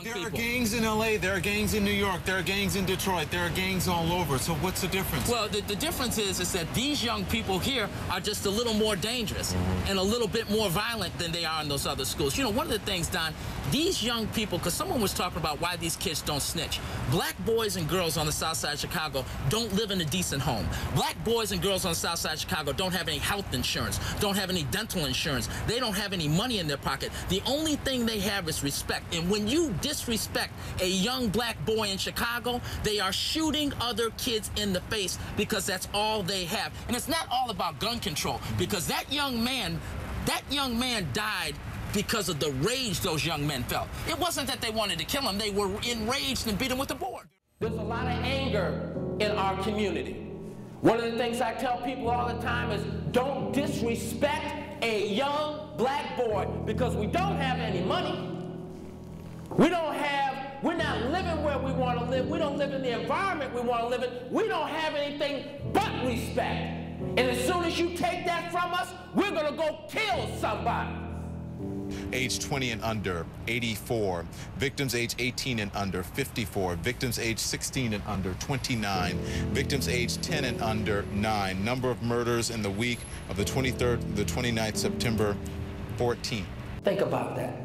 young people. There are gangs in L.A., there are gangs in New York, there are gangs in Detroit, there are gangs all over. So what's the difference? Well, the difference is that these young people here are just a little more dangerous and a little bit more violent than they are in those other schools. You know, one of the things, Don, these young people, because someone was talking about why these kids don't snitch. Black boys and girls on the south side of Chicago don't live in a decent home. Black boys and girls on the south side of Chicago don't have any health insurance, don't have any dental insurance. They don't have any money in their pocket. The only thing they have is respect. And when you disrespect a young black boy in Chicago, they are shooting other kids in the face because that's all they have. And it's not all about gun control, because that young man died because of the rage those young men felt. It wasn't that they wanted to kill him. They were enraged and beat him with a board. There's a lot of anger in our community. One of the things I tell people all the time is don't disrespect a young black boy because we don't have any money. We're not living where we want to live. We don't live in the environment we want to live in. We don't have anything but respect. And as soon as you take that from us, we're going to go kill somebody. Age 20 and under, 84. Victims age 18 and under, 54. Victims age 16 and under, 29. Victims age 10 and under, 9. Number of murders in the week of the 23rd to the 29th September, 14. Think about that.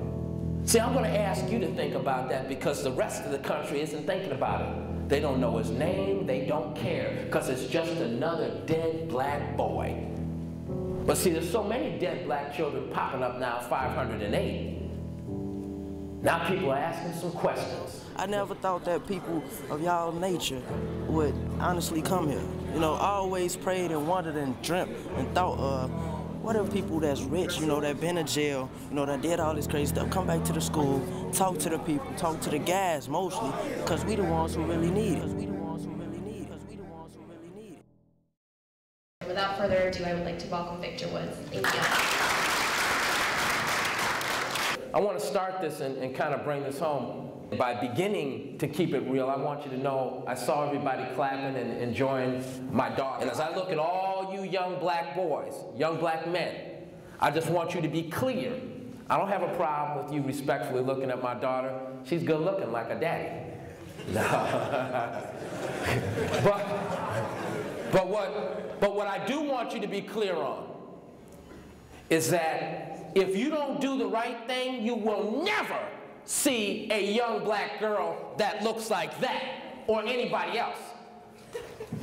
See, I'm going to ask you to think about that because the rest of the country isn't thinking about it. They don't know his name, they don't care, because it's just another dead black boy. But see, there's so many dead black children popping up now, 508. Now people are asking some questions. I never thought that people of y'all nature would honestly come here. You know, I always prayed and wondered and dreamt and thought, what if people that's rich, you know, that been in jail, you know, that did all this crazy stuff, come back to the school, talk to the people, talk to the guys mostly, because we the ones who really need it. Without further ado, I would like to welcome Victor Woods. Thank you. I want to start this and kind of bring this home. By beginning to keep it real, I want you to know I saw everybody clapping and enjoying my daughter. And as I look at all you young black boys, young black men, I just want you to be clear. I don't have a problem with you respectfully looking at my daughter. She's good looking like a daddy. No. But what I do want you to be clear on is that if you don't do the right thing, you will never see a young black girl that looks like that or anybody else.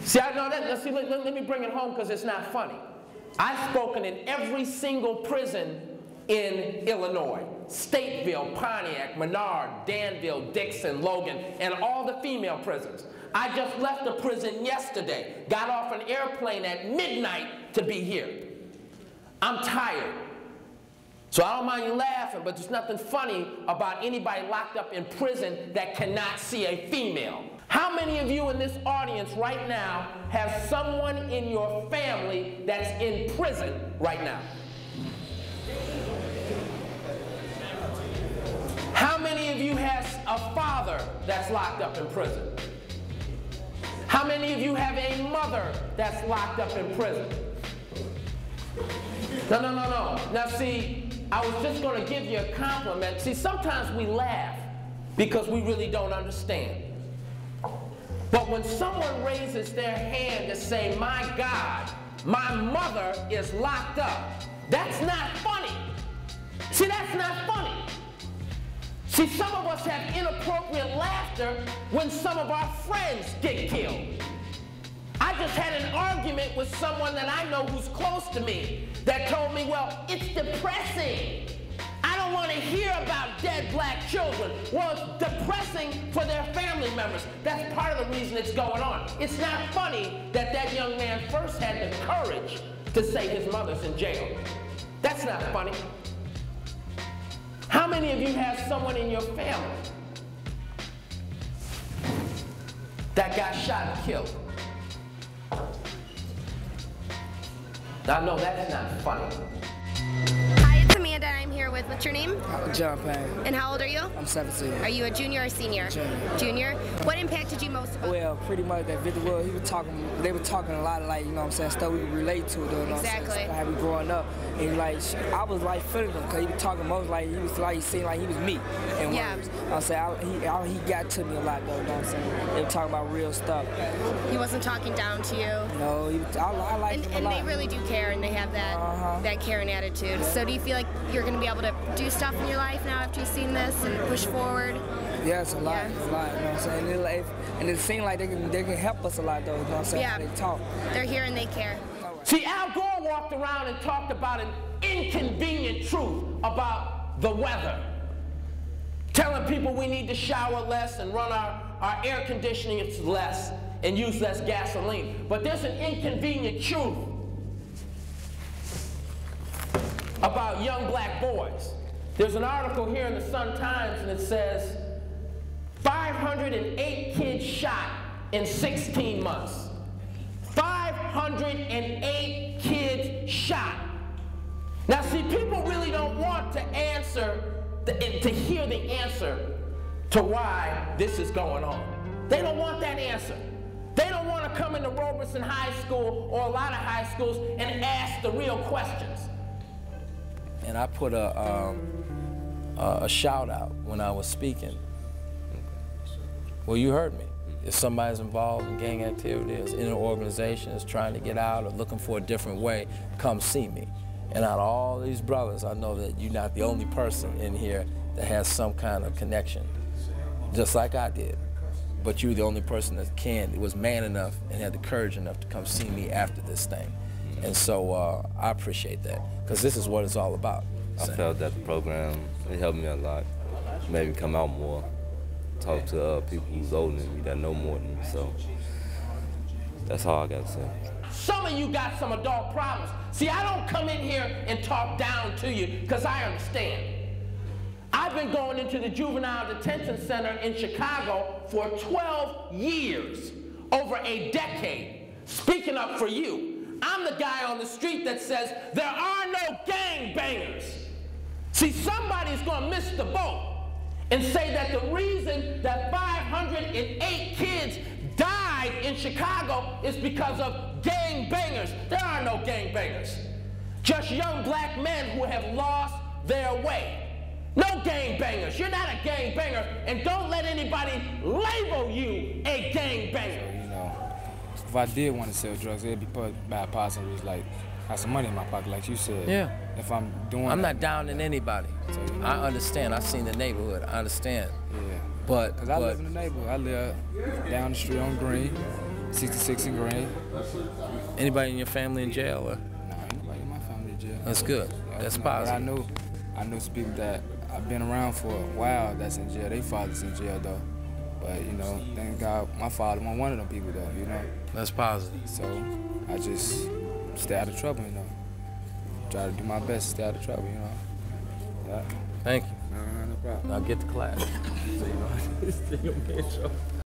See, I know that. See, let me bring it home because it's not funny. I've spoken in every single prison in Illinois. Stateville, Pontiac, Menard, Danville, Dixon, Logan, and all the female prisons. I just left the prison yesterday, got off an airplane at midnight to be here. I'm tired. So I don't mind you laughing, but there's nothing funny about anybody locked up in prison that cannot see a female. How many of you in this audience right now have someone in your family that's in prison right now? How many of you has a father that's locked up in prison? How many of you have a mother that's locked up in prison? No. Now see, I was just going to give you a compliment. See, sometimes we laugh because we really don't understand. But when someone raises their hand to say, my God, my mother is locked up, that's not funny. See, that's not funny. See, some of us have inappropriate laughter when some of our friends get killed. I just had an argument with someone that I know who's close to me that told me, well, it's depressing. I don't want to hear about dead black children. Well, it's depressing for their family members. That's part of the reason it's going on. It's not funny that that young man first had the courage to say his mother's in jail. That's not funny. How many of you have someone in your family that got shot and killed? I know that's not funny. Hi, it's Amanda. And I'm here with, what's your name? John Payne. And how old are you? I'm 17. Are you a junior or senior? Junior. Junior. What impacted you most about? Well, pretty much that Victor Will, they were talking a lot of, like, you know what I'm saying, stuff we could relate to, though, you know Exactly. what I'm saying, how we growing up. And like, I was like feeling him, because he was talking most like, he was like, he seemed like he was me in Yeah. words. I'm saying, he got to me a lot, though, you know what I'm saying. They were talking about real stuff. He wasn't talking down to you. No, I like him a And lot. they really do care, and they have that caring attitude. So do you feel like you're going to be able to do stuff in your life now after you've seen this and push forward? Yeah, it's a lot, you know what I'm saying? And it seems like they can help us a lot, though, you know what I'm saying? Yeah. They talk. They're here and they care. See, Al Gore walked around and talked about an inconvenient truth about the weather. Telling people we need to shower less and run our air conditioning less and use less gasoline. But there's an inconvenient truth about young black boys. There's an article here in the Sun-Times and it says 508 kids shot in 16 months. 508 kids shot. Now see, people really don't want to to hear the answer to why this is going on. They don't want that answer. They don't want to come into Robeson High School or a lot of high schools and ask the real questions. And I put a shout out when I was speaking. Well, you heard me. If somebody's involved in gang activity, is in an organization, is trying to get out or looking for a different way, come see me. And out of all these brothers, I know that you're not the only person in here that has some kind of connection, just like I did. But you're the only person that was man enough and had the courage enough to come see me after this thing. And so I appreciate that, because this is what it's all about. I felt that the program, it helped me a lot. Made me come out more, talk to people who's older than me that know more than me, so that's all I got to say. Some of you got some adult problems. See, I don't come in here and talk down to you because I understand. I've been going into the juvenile detention center in Chicago for 12 years, over a decade, speaking up for you. I'm the guy on the street that says there are no gangbangers. See, somebody's going to miss the boat and say that the reason that 508 kids died in Chicago is because of gangbangers. There are no gangbangers. Just young black men who have lost their way. No gangbangers. You're not a gangbanger, and don't let anybody label you a gangbanger. You know, if I did want to sell drugs, it'd be by a person who's like, have some money in my pocket, like you said. Yeah. If I'm doing I'm not downing anybody. So, you know, I understand. I've seen the neighborhood. I understand. Yeah. But I live in the neighborhood. I live down the street on Green, 66 and Green. Anybody in your family in jail? Or? Nah, ain't nobody in my family in jail. That's good. That's positive. I know some people that I've been around for a while that's in jail. They father's in jail though. But you know, thank God my father wasn't one of them people though, you know. That's positive. So I just stay out of trouble, you know. Try to do my best to stay out of trouble, you know. Yeah. Thank you. No problem. Now get to class.